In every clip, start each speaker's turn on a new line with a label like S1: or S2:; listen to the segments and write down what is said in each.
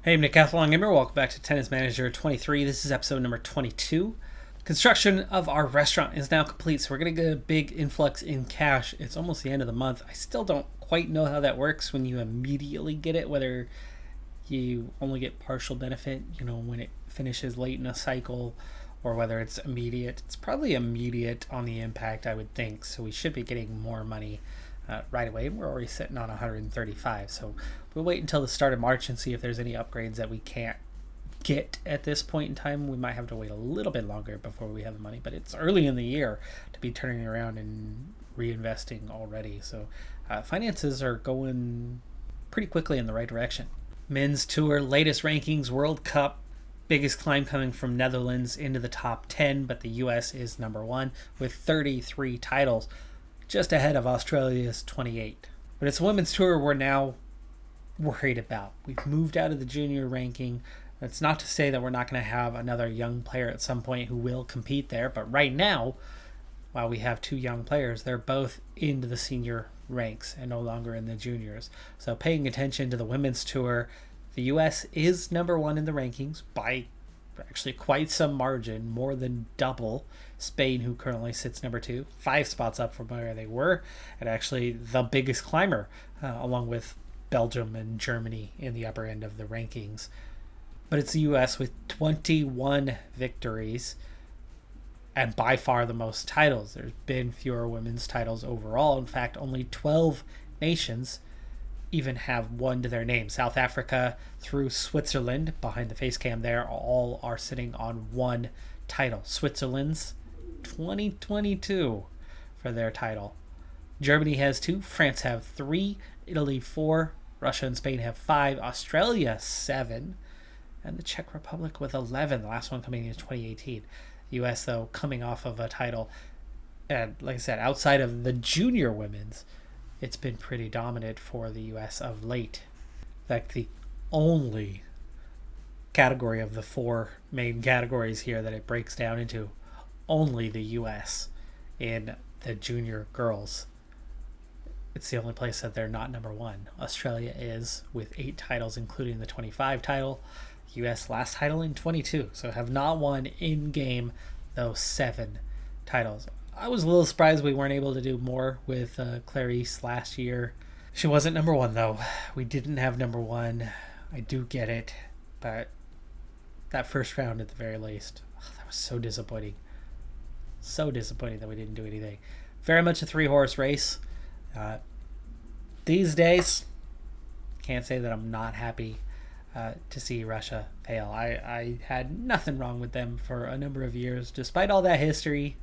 S1: Hey, I'm Decathlon Gamer. Welcome back to Tennis Manager 23. This is episode number 22. Construction of our restaurant is now complete, so we're going to get a big influx in cash. It's almost the end of the month. I still don't quite know how that works when you immediately get it, whether you only get partial benefit, when it finishes late in a cycle, or whether it's immediate. It's probably immediate on the impact, I would think, so we should be getting more money right away. We're already sitting on 135, so we'll wait until the start of March and see if there's any upgrades that we can't get at this point in time. We might have to wait a little bit longer before we have the money, but it's early in the year to be turning around and reinvesting already. So finances are going pretty quickly in the right direction. Men's Tour, latest rankings, World Cup, biggest climb coming from Netherlands into the top 10, but the US is number one with 33 titles, just ahead of Australia's 28. But it's a women's tour we're now worried about. We've moved out of the junior ranking. That's not to say that we're not going to have another young player at some point who will compete there, but right now, while we have two young players, they're both into the senior ranks and no longer in the juniors. So paying attention to the women's tour, the US is number one in the rankings by actually quite some margin, more than double Spain, who currently sits number two, 5 spots up from where they were, and actually the biggest climber, along with Belgium and Germany in the upper end of the rankings. But it's the US with 21 victories and by far the most titles. There's been fewer women's titles overall. In fact, only 12 nations even have one to their name. South Africa through Switzerland, behind the face cam there, all are sitting on one title. Switzerland's 2022 for their title. Germany has 2, France have 3, Italy 4, Russia and Spain have 5, Australia 7, and the Czech Republic with 11, the last one coming in 2018. The US, though, coming off of a title, and like I said, outside of the junior women's, it's been pretty dominant for the US of late. In fact, the only category of the 4 main categories here that it breaks down into, only the US in the junior girls. It's the only place that they're not number one. Australia is, with 8 titles, including the 25 title. US last title in 22, so have not won in game those 7 titles. I was a little surprised we weren't able to do more with Clarice last year. She wasn't number one, though. We didn't have number one. I do get it, but that first round at the very least, that was so disappointing. So disappointing that we didn't do anything. Very much a 3-horse race. These days, can't say that I'm not happy to see Russia fail. I had nothing wrong with them for a number of years, despite all that history.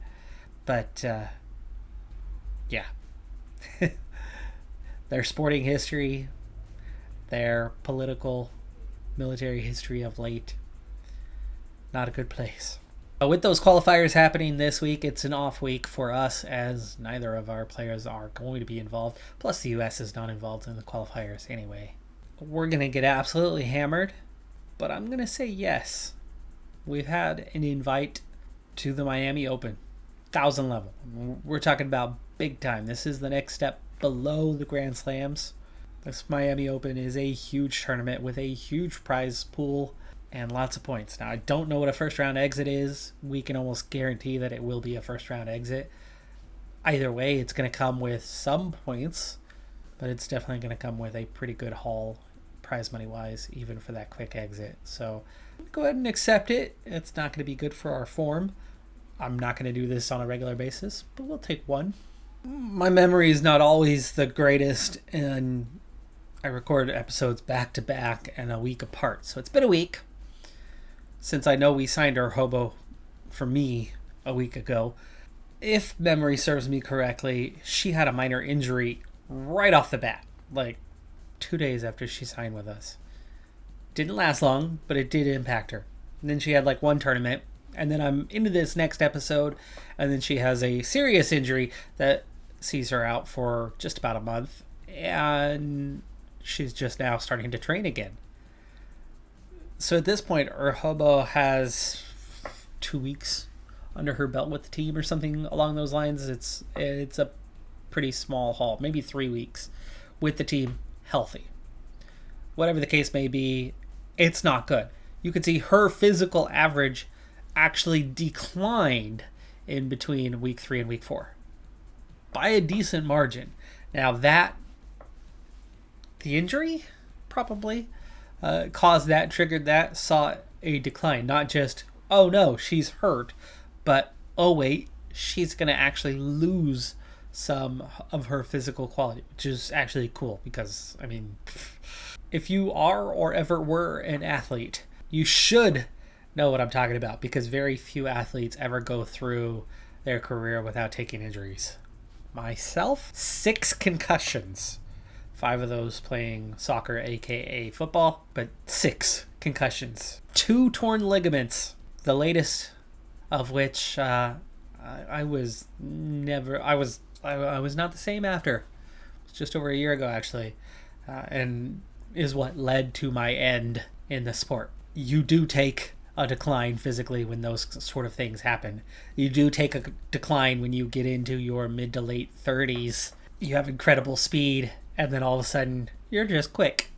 S1: But, yeah. Their sporting history, their political, military history of late, not a good place. But with those qualifiers happening this week, it's an off week for us, as neither of our players are going to be involved. Plus, the US is not involved in the qualifiers anyway. We're going to get absolutely hammered, but I'm going to say yes. We've had an invite to the Miami Open. 1,000 level. We're talking about big time. This is the next step below the Grand Slams. This Miami Open is a huge tournament with a huge prize pool and lots of points. Now, I don't know what a first round exit is. We can almost guarantee that it will be a first round exit. Either way, it's going to come with some points, but it's definitely going to come with a pretty good haul prize money wise, even for that quick exit. So go ahead and accept it. It's not going to be good for our form. I'm not going to do this on a regular basis, but we'll take one. My memory is not always the greatest, and I record episodes back to back and a week apart. So it's been a week since I know we signed our hobo for me a week ago. If memory serves me correctly, she had a minor injury right off the bat, like 2 days after she signed with us. Didn't last long, but it did impact her. And then she had like one tournament. And then I'm into this next episode, and then she has a serious injury that sees her out for just about a month, and she's just now starting to train again. So at this point, her hobo has 2 weeks under her belt with the team or something along those lines. It's a pretty small haul, maybe 3 weeks with the team healthy. Whatever the case may be, it's not good. You can see her physical average actually declined in between week 3 and week 4 by a decent margin. Now the injury probably caused that, triggered that, saw a decline. Not just, oh no, she's hurt, but oh wait, she's going to actually lose some of her physical quality, which is actually cool because, I mean, if you are or ever were an athlete, you should know what I'm talking about because very few athletes ever go through their career without taking injuries. Myself, 6 concussions. 5 of those playing soccer, aka football, but 6 concussions. 2 torn ligaments, the latest of which I was not the same after. It was just over a year ago, actually, and is what led to my end in the sport. You do take a decline physically when those sort of things happen. You do take a decline when you get into your mid to late 30s. You have incredible speed, and then all of a sudden, you're just quick.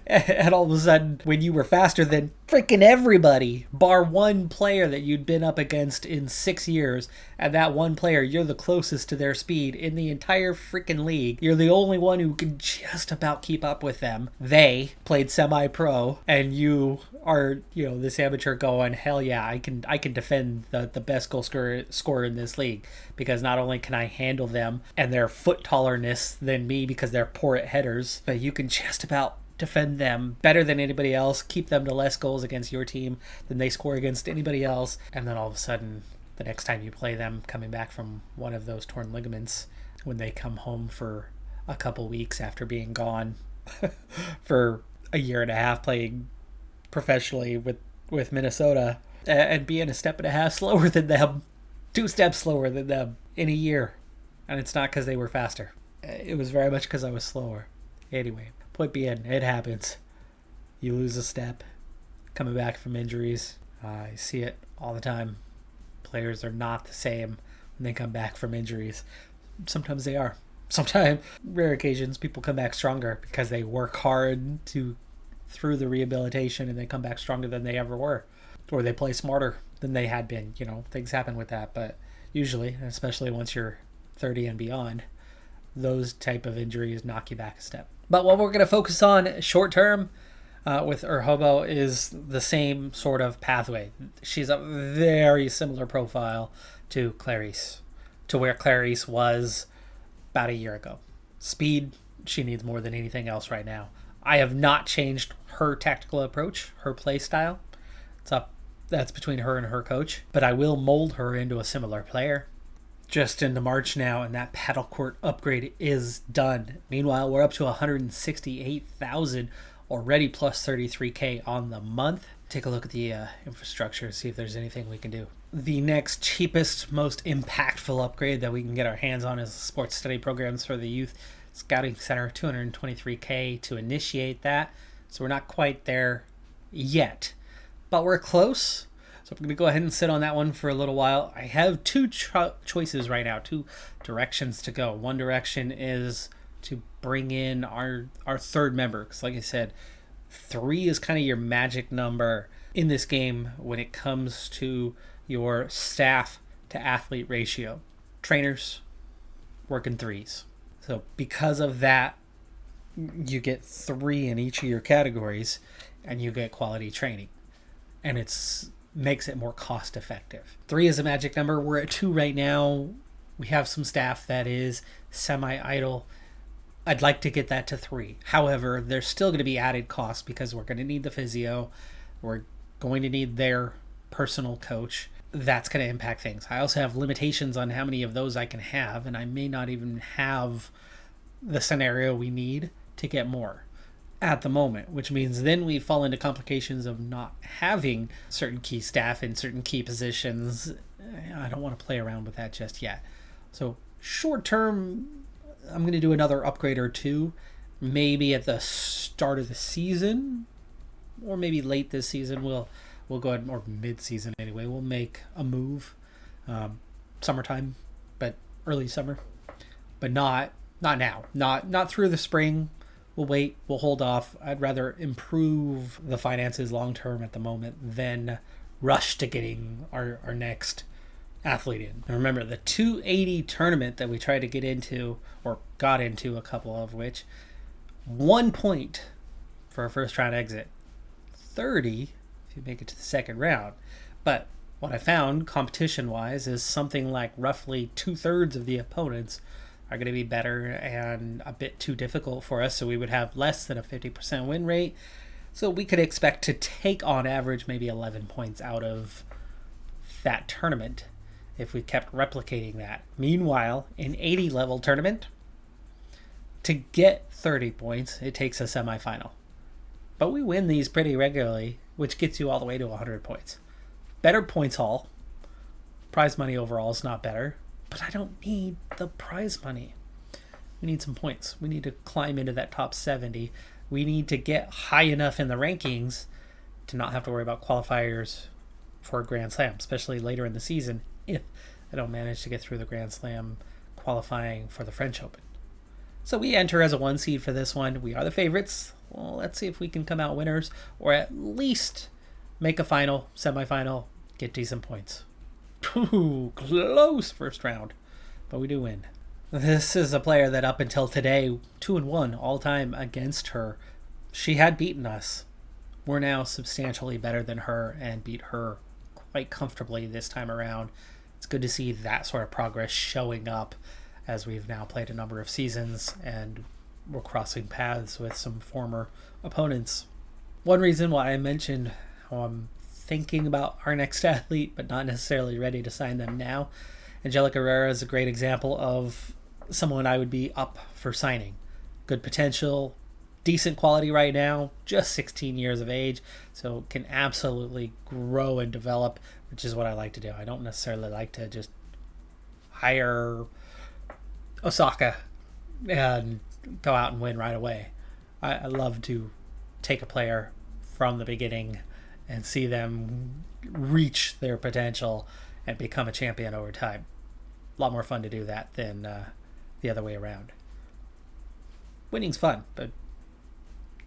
S1: And all of a sudden, when you were faster than freaking everybody, bar one player that you'd been up against in 6 years, and that one player, you're the closest to their speed in the entire freaking league. You're the only one who can just about keep up with them. They played semi-pro, and you are, this amateur going, hell yeah, I can defend the best goal scorer in this league, because not only can I handle them and their foot tallerness than me because they're poor at headers, but you can just about defend them better than anybody else, keep them to less goals against your team than they score against anybody else, and then all of a sudden, the next time you play them, coming back from one of those torn ligaments, when they come home for a couple weeks after being gone for a year and a half playing professionally with Minnesota, and being a step and a half slower than them, 2 steps slower than them in a year. And it's not because they were faster. It was very much because I was slower. Anyway, point being, it happens. You lose a step coming back from injuries. I see it all the time. Players are not the same when they come back from injuries. Sometimes they are. Sometimes, rare occasions, people come back stronger because they work hard through the rehabilitation and they come back stronger than they ever were. Or they play smarter than they had been. Things happen with that. But usually, especially once you're 30 and beyond, those type of injuries knock you back a step. But what we're going to focus on short term with Urhobo is the same sort of pathway. She's a very similar profile to Clarice, to where Clarice was about a year ago. Speed, she needs more than anything else right now. I have not changed her tactical approach, her play style. That's between her and her coach. But I will mold her into a similar player. Just into March now, and that paddle court upgrade is done. Meanwhile, we're up to 168,000 already, plus 33K on the month. Take a look at the infrastructure, see if there's anything we can do. The next cheapest, most impactful upgrade that we can get our hands on is sports study programs for the youth scouting center, 223K to initiate that. So we're not quite there yet, but we're close. So I'm going to go ahead and sit on that one for a little while. I have 2 choices right now, 2 directions to go. One direction is to bring in our third member, because like I said, 3 is kind of your magic number in this game when it comes to your staff to athlete ratio. Trainers work in 3s. So because of that, you get 3 in each of your categories, and you get quality training. And it's makes it more cost effective. 3 is a magic number. We're at 2 right now. We have some staff that is semi-idle. I'd like to get that to 3. However, there's still going to be added costs because we're going to need the physio. We're going to need their personal coach. That's going to impact things. I also have limitations on how many of those I can have, and I may not even have the scenario we need to get more at the moment, which means then we fall into complications of not having certain key staff in certain key positions. I don't want to play around with that just yet. So short term, I'm going to do another upgrade or 2, maybe at the start of the season, or maybe late this season. We'll go ahead, or mid-season anyway. We'll make a move, summertime, but early summer, but not now, not through the spring we'll wait, we'll hold off. I'd rather improve the finances long term at the moment than rush to getting our next athlete in. And remember, the 280 tournament that we tried to get into, or got into a couple of which, 1 point for a first round exit, 30 if you make it to the second round. But what I found competition wise is something like roughly 2/3 of the opponents are going to be better and a bit too difficult for us, so we would have less than a 50% win rate. So we could expect to take on average maybe 11 points out of that tournament if we kept replicating that. Meanwhile, in 80 level tournament, to get 30 points, it takes a semifinal. But we win these pretty regularly, which gets you all the way to 100 points. Better points haul. Prize money overall is not better, but I don't need the prize money. We need some points. We need to climb into that top 70. We need to get high enough in the rankings to not have to worry about qualifiers for a Grand Slam, especially later in the season if I don't manage to get through the Grand Slam qualifying for the French Open. So we enter as a 1 seed for this one. We are the favorites. Well, let's see if we can come out winners, or at least make a final, semifinal, get decent points. Ooh, close first round, but we do win. This is a player that up until today, 2-1 all time against her. She had beaten us. We're now substantially better than her and beat her quite comfortably this time around. It's good to see that sort of progress showing up as we've now played a number of seasons and we're crossing paths with some former opponents. One reason why I mentioned how I'm thinking about our next athlete but not necessarily ready to sign them now, Angelica Herrera is a great example of someone I would be up for signing. Good potential, decent quality right now, just 16 years of age, so can absolutely grow and develop, which is what I like to do. I don't necessarily like to just hire Osaka and go out and win right away. I love to take a player from the beginning and see them reach their potential and become a champion over time. A lot more fun to do that than the other way around. Winning's fun, but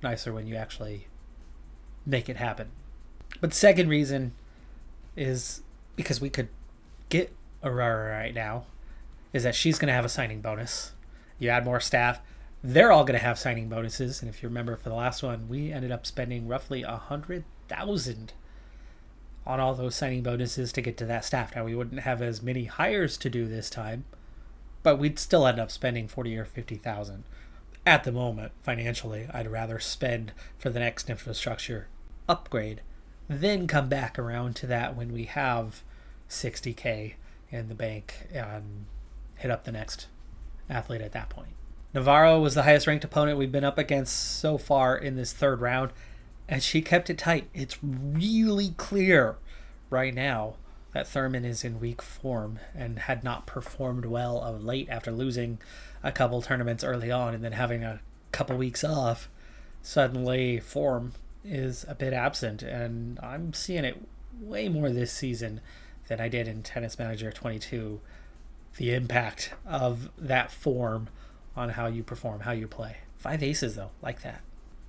S1: nicer when you actually make it happen. But the second reason is because we could get Aurora right now, is that she's going to have a signing bonus. You add more staff, they're all going to have signing bonuses. And if you remember for the last one, we ended up spending roughly 100,000 on all those signing bonuses to get to that staff. Now we wouldn't have as many hires to do this time, but we'd still end up spending 40 or 50,000. At the moment, financially, I'd rather spend for the next infrastructure upgrade, then come back around to that when we have 60K in the bank and hit up the next athlete at that point. Navarro was the highest ranked opponent we've been up against so far in this third round, and she kept it tight. It's really clear right now that Thurman is in weak form and had not performed well of late after losing a couple tournaments early on and then having a couple weeks off. Suddenly form is a bit absent, and I'm seeing it way more this season than I did in Tennis Manager 22. The impact of that form on how you perform, how you play. 5 aces though, like that.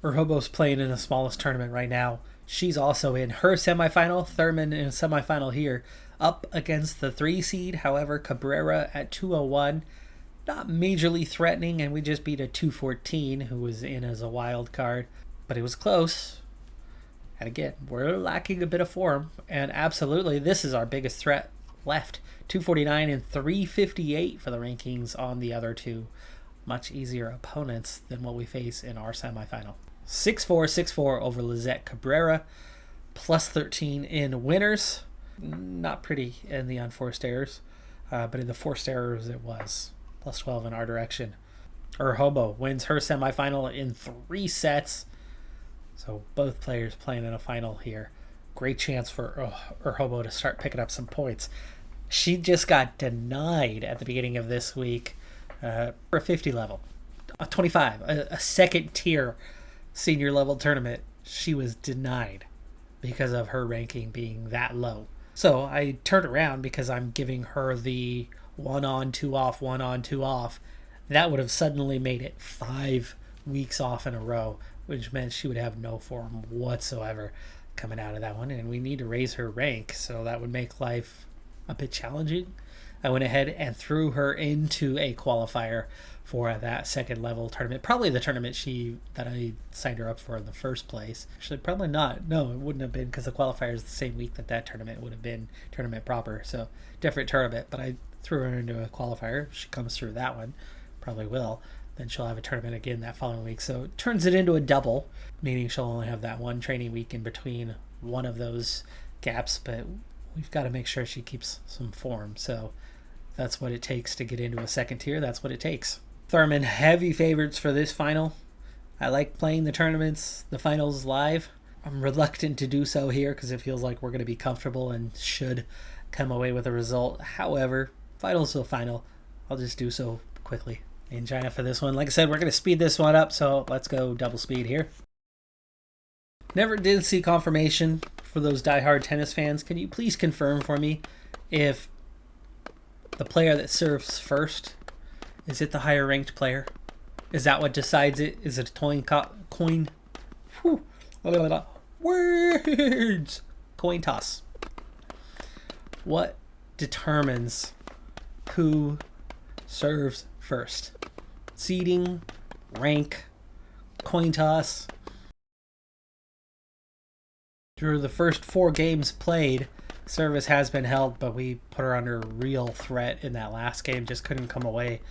S1: Urhobo's playing in the smallest tournament right now. She's also in her semifinal. Thurman in a semifinal here, up against the 3 seed. However, Cabrera at 201, not majorly threatening, and we just beat a 214 who was in as a wild card, but it was close. And again, we're lacking a bit of form, and absolutely this is our biggest threat left. 249 and 358 for the rankings on the other two. Much easier opponents than what we face in our semifinal. 6-4, 6-4 over Lizette Cabrera, plus 13 in winners. Not pretty in the unforced errors, but in the forced errors it was. Plus 12 in our direction. Urhobo wins her semifinal in 3 sets. So both players playing in a final here. Great chance for Urhobo to start picking up some points. She just got denied at the beginning of this week for a 50 level. A 25, a second tier senior level tournament. She was denied because of her ranking being that low. So I turned around because I'm giving her the 1 on 2 off, 1 on 2 off. That would have suddenly made it 5 weeks off in a row, which meant she would have no form whatsoever coming out of that one. And we need to raise her rank, so that would make life a bit challenging. I went ahead and threw her into a qualifier for that second level tournament. Probably the tournament that I signed her up for in the first place. Actually, probably not. No, it wouldn't have been, because the qualifier is the same week that tournament would have been tournament proper. So different tournament, but I threw her into a qualifier. If she comes through that one, probably will. Then she'll have a tournament again that following week. So it turns it into a double, meaning she'll only have that one training week in between one of those gaps, but we've got to make sure she keeps some form. So that's what it takes to get into a second tier. That's what it takes. Thurman, heavy favorites for this final. I like playing the tournaments, the finals live. I'm reluctant to do so here because it feels like we're going to be comfortable and should come away with a result. However, finals to a final, I'll just do so quickly. In China for this one. Like I said, we're going to speed this one up, so let's go double speed here. Never did see confirmation for those diehard tennis fans. Can you please confirm for me if the player that serves first, is it the higher ranked player? Is that what decides it? Is it a coin? Whew. Words! Coin toss. What determines who serves first? Seeding, rank, coin toss. Through the first 4 games played, service has been held, but we put her under real threat in that last game. Just couldn't come away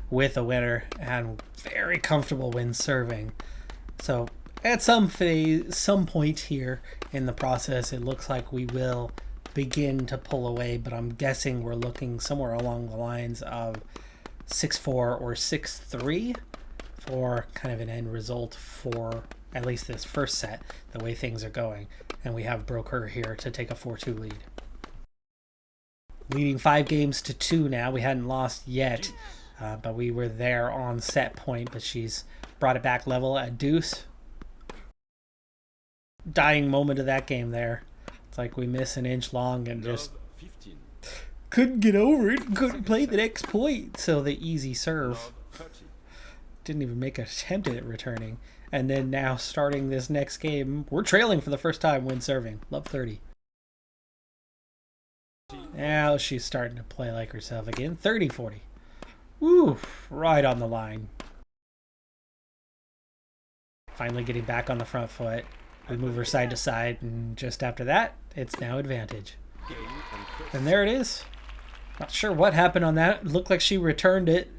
S1: with a winner, and very comfortable when serving. So at some point here in the process, it looks like we will begin to pull away, but I'm guessing we're looking somewhere along the lines of 6-4 or 6-3 for kind of an end result for at least this first set, the way things are going. And we have broke her here to take a 4-2 lead. Leading 5-2 now. We hadn't lost yet, but we were there on set point, but she's brought it back level at deuce. Dying moment of that game there. It's like we miss an inch long and just couldn't get over it and couldn't play the next point. So the easy serve. Didn't even make an attempt at returning. And then now starting this next game, we're trailing for the first time when serving. Love 30. Now she's starting to play like herself again. 30-40. Woo, right on the line. Finally getting back on the front foot. We move her side to side, and just after that, it's now advantage. And there it is. Not sure what happened on that. It looked like she returned it.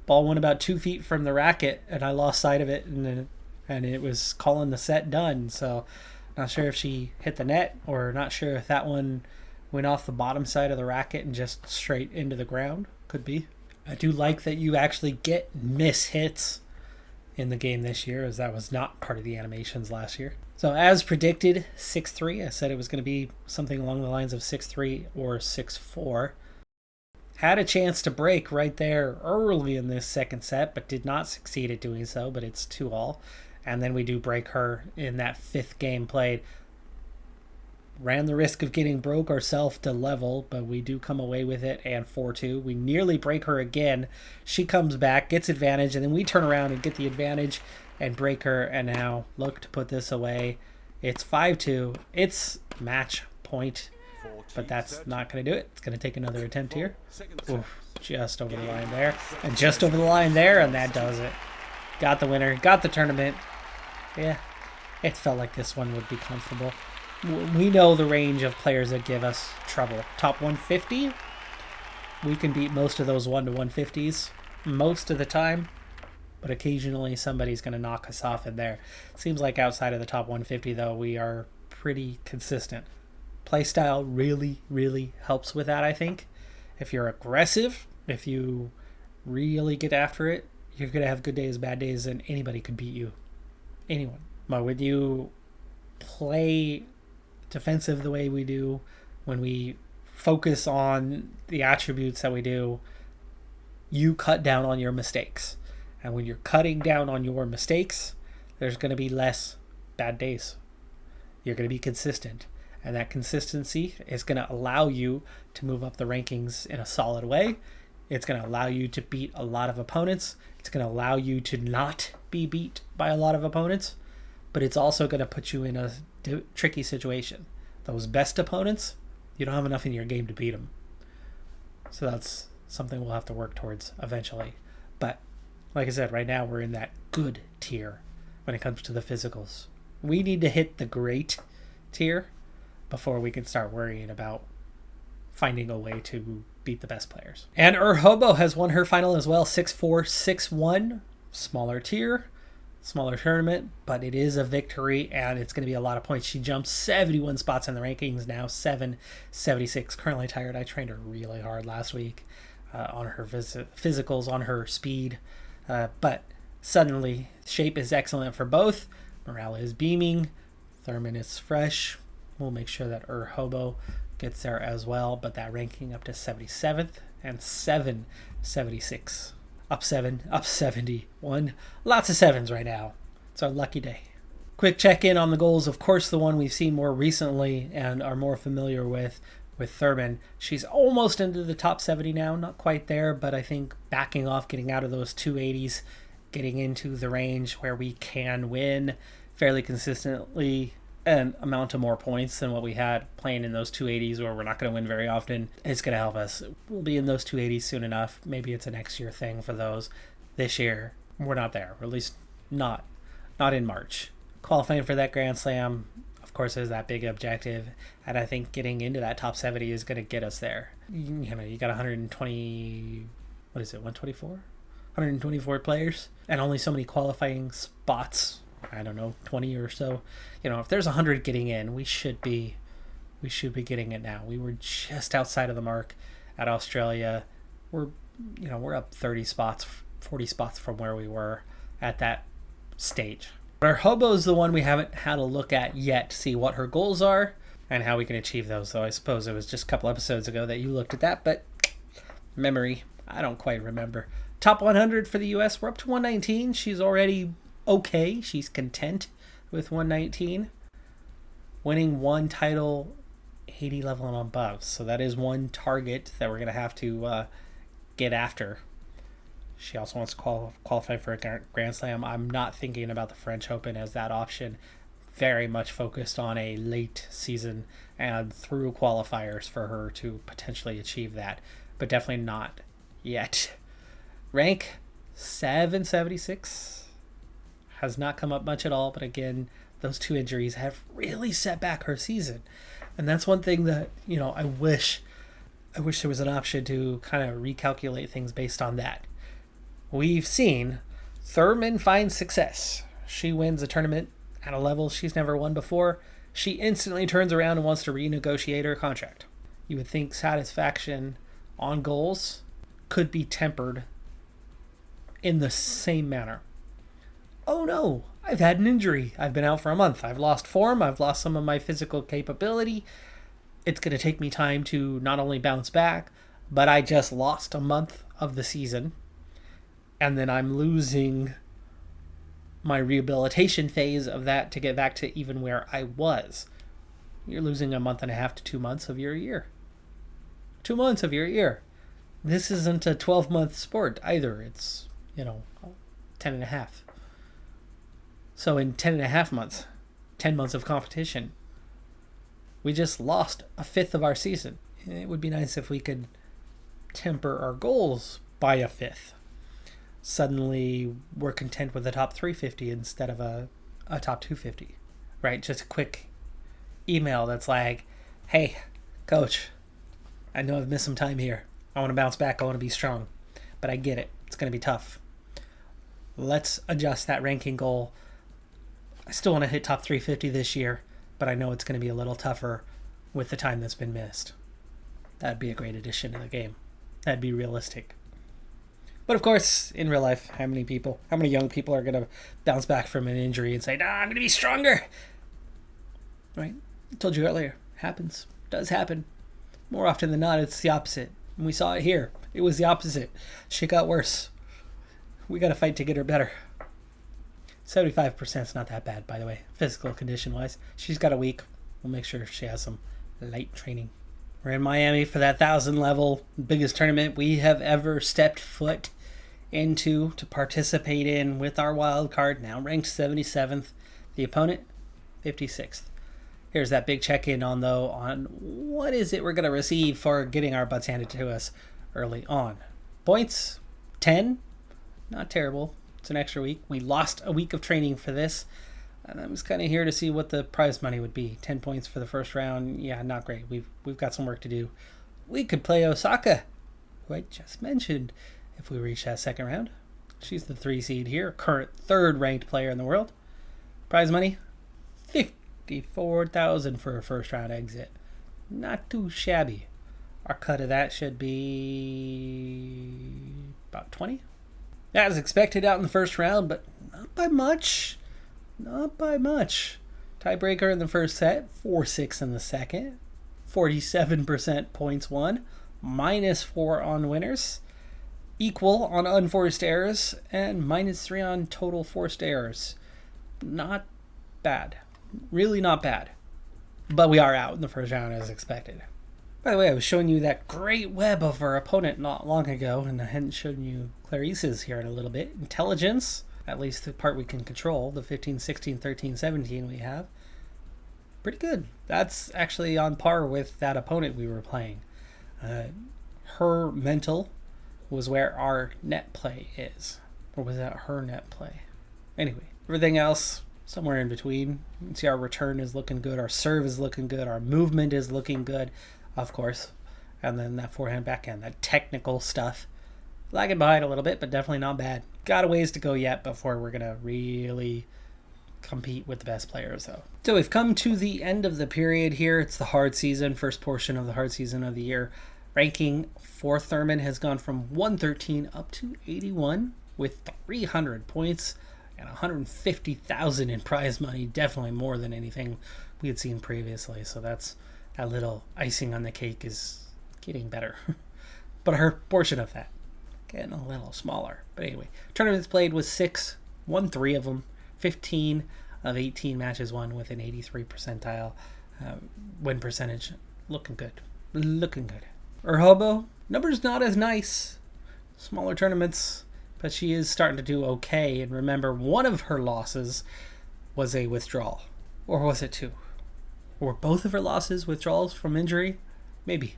S1: Ball went about 2 feet from the racket, and I lost sight of it, and it was calling the set done. So not sure if she hit the net, or not sure if that one went off the bottom side of the racket and just straight into the ground. Could be. I do like that you actually get miss hits in the game this year, as that was not part of the animations last year. So as predicted, 6-3. I said it was going to be something along the lines of 6-3 or 6-4. Had a chance to break right there early in this second set, but did not succeed at doing so, but it's 2-all. And then we do break her in that 5th game played. Ran the risk of getting broke ourselves to level, but we do come away with it, and 4-2. We nearly break her again. She comes back, gets advantage, and then we turn around and get the advantage and break her, and now look to put this away. It's 5-2. It's match point, but that's not going to do it. It's going to take another attempt here. Oof, just over the line there, and just over the line there, and that does it. Got the winner, got the tournament. Yeah, it felt like this one would be comfortable. We know the range of players that give us trouble. Top 150, we can beat most of those 1 to 150s most of the time, but occasionally somebody's going to knock us off in there. Seems like outside of the top 150, though, we are pretty consistent. Playstyle really, really helps with that, I think. If you're aggressive, if you really get after it, you're going to have good days, bad days, and anybody could beat you. Anyone. But when you play defensive the way we do, when we focus on the attributes that we do, you cut down on your mistakes. And when you're cutting down on your mistakes, there's going to be less bad days. You're going to be consistent. And that consistency is going to allow you to move up the rankings in a solid way. It's going to allow you to beat a lot of opponents. It's going to allow you to not be beat by a lot of opponents, but it's also going to put you in a tricky situation. Those best opponents, you don't have enough in your game to beat them. So that's something we'll have to work towards eventually. But like I said, right now we're in that good tier when it comes to the physicals. We need to hit the great tier before we can start worrying about finding a way to beat the best players. And Hobo has won her final as well, 6-4, 6-1. Smaller tier, smaller tournament, but it is a victory, and it's going to be a lot of points. She jumped 71 spots in the rankings now, 776. Currently tired. I trained her really hard last week on her physicals, on her speed, but suddenly shape is excellent for both. Morale is beaming. Thurman is fresh. We'll make sure that Hobo gets there as well, but that ranking up to 77th and 776. Up 7, up 71. Lots of 7s right now. It's our lucky day. Quick check-in on the goals. Of course, the one we've seen more recently and are more familiar with Thurman. She's almost into the top 70 now. Not quite there, but I think backing off, getting out of those 280s, getting into the range where we can win fairly consistently and amount to more points than what we had playing in those 280s where we're not going to win very often. It's going to help us. We'll be in those 280s soon enough. Maybe it's a next year thing for those. This year, we're not there, or at least not in March. Qualifying for that Grand Slam, of course, is that big objective, and I think getting into that top 70 is going to get us there. You got 120, what is it, 124? 124 players, and only so many qualifying spots. I don't know, 20 or so. If there's 100 getting in, we should be getting it now. We were just outside of the mark at Australia. We're up 30 spots, 40 spots from where we were at that stage. But our Hobo's the one we haven't had a look at yet to see what her goals are and how we can achieve those. So I suppose it was just a couple episodes ago that you looked at that, but memory, I don't quite remember. Top 100 for the US, we're up to 119. She's already okay. She's content with 119. Winning one title, 80 level and above. So that is one target that we're going to have to get after. She also wants to qualify for a Grand Slam. I'm not thinking about the French Open as that option. Very much focused on a late season and through qualifiers for her to potentially achieve that. But definitely not yet. Rank 776. Has not come up much at all, but again, those two injuries have really set back her season. And that's one thing that, I wish there was an option to kind of recalculate things based on that. We've seen Thurman find success. She wins a tournament at a level she's never won before. She instantly turns around and wants to renegotiate her contract. You would think satisfaction on goals could be tempered in the same manner. Oh no, I've had an injury. I've been out for a month. I've lost form. I've lost some of my physical capability. It's going to take me time to not only bounce back, but I just lost a month of the season. And then I'm losing my rehabilitation phase of that to get back to even where I was. You're losing a month and a half to 2 months of your year. 2 months of your year. This isn't a 12-month sport either. It's, 10 and a half. So in 10 and a half months, 10 months of competition, we just lost a fifth of our season. It would be nice if we could temper our goals by a fifth. Suddenly, we're content with a top 350 instead of a top 250, right? Just a quick email that's like, hey, coach, I know I've missed some time here. I want to bounce back. I want to be strong. But I get it. It's going to be tough. Let's adjust that ranking goal. I still want to hit top 350 this year, but I know it's going to be a little tougher with the time that's been missed. That'd be a great addition to the game. That'd be realistic. But of course, in real life, how many young people are going to bounce back from an injury and say, I'm going to be stronger? Right? I told you earlier, happens. Does happen. More often than not, it's the opposite. And we saw it here. It was the opposite. Shit got worse. We got to fight to get her better. 75% is not that bad, by the way, physical condition-wise. She's got a week. We'll make sure she has some light training. We're in Miami for that 1,000 level, biggest tournament we have ever stepped foot into to participate in with our wild card, now ranked 77th. The opponent, 56th. Here's that big check-in on what is it we're going to receive for getting our butts handed to us early on. Points, 10. Not terrible. It's an extra week. We lost a week of training for this. And I was kind of here to see what the prize money would be. 10 points for the first round. Yeah, not great. We've got some work to do. We could play Osaka, who I just mentioned, if we reach that second round. She's the 3 seed here, current 3rd ranked player in the world. Prize money, 54,000 for a first round exit. Not too shabby. Our cut of that should be about 20. As expected out in the first round, but not by much. Not by much. Tiebreaker in the first set, 4-6 in the second. 47% points won, -4 on winners. Equal on unforced errors, and -3 on total forced errors. Not bad. Really not bad. But we are out in the first round as expected. By the way, I was showing you that great web of our opponent not long ago, and I hadn't shown you Clarice's here in a little bit. Intelligence, at least the part we can control, the 15, 16, 13, 17 we have. Pretty good. That's actually on par with that opponent we were playing. Her mental was where our net play is. Or was that her net play? Anyway, everything else somewhere in between. You can see our return is looking good, our serve is looking good, our movement is looking good, of course. And then that forehand, backhand, that technical stuff. Lagging behind a little bit, but definitely not bad. Got a ways to go yet before we're going to really compete with the best players, though. So we've come to the end of the period here. It's the hard season, first portion of the hard season of the year. Ranking for Thurman has gone from 113 up to 81 with 300 points and 150,000 in prize money. Definitely more than anything we had seen previously. So that little icing on the cake is getting better. But her portion of that getting a little smaller. But anyway, tournaments played was 6, won 3 of them. 15 of 18 matches won with an 83 percentile win percentage. Looking good. Looking good. Hobo, numbers not as nice. Smaller tournaments, but she is starting to do okay. And remember, one of her losses was a withdrawal. Or was it 2? Or were both of her losses withdrawals from injury? Maybe.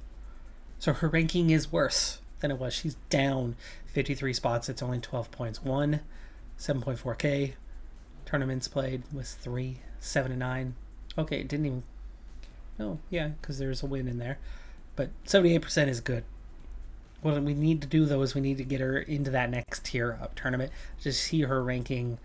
S1: So her ranking is worse than it was. She's down 53 spots. It's only 12 points. 1, 7.4K. Tournaments played was 3, 7-9. Okay, it didn't even... No, yeah, because there's a win in there. But 78% is good. What we need to do, though, is we need to get her into that next tier of tournament to see her ranking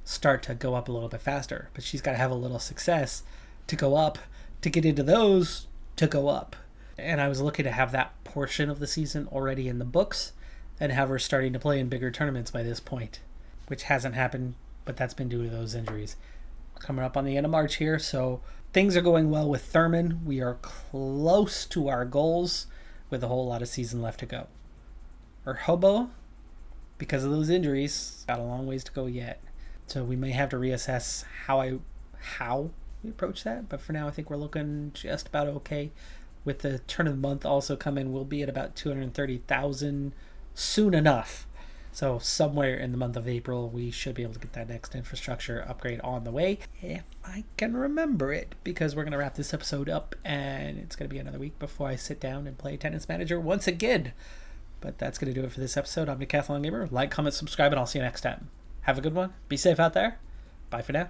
S1: start to go up a little bit faster. But she's got to have a little success to go up, to get into those, to go up. And I was looking to have that portion of the season already in the books and have her starting to play in bigger tournaments by this point, which hasn't happened, but that's been due to those injuries. Coming up on the end of March here, so things are going well with Thurman. We are close to our goals with a whole lot of season left to go. Hobo, because of those injuries, got a long ways to go yet. So we may have to reassess how we approach that, but for now I think we're looking just about okay. With the turn of the month also coming, we'll be at about 230,000 soon enough. So somewhere in the month of April, we should be able to get that next infrastructure upgrade on the way, if I can remember it, because we're going to wrap this episode up, and it's going to be another week before I sit down and play Tennis Manager once again. But that's going to do it for this episode. I'm Decathlon Gamer. Like, comment, subscribe, and I'll see you next time. Have a good one. Be safe out there. Bye for now.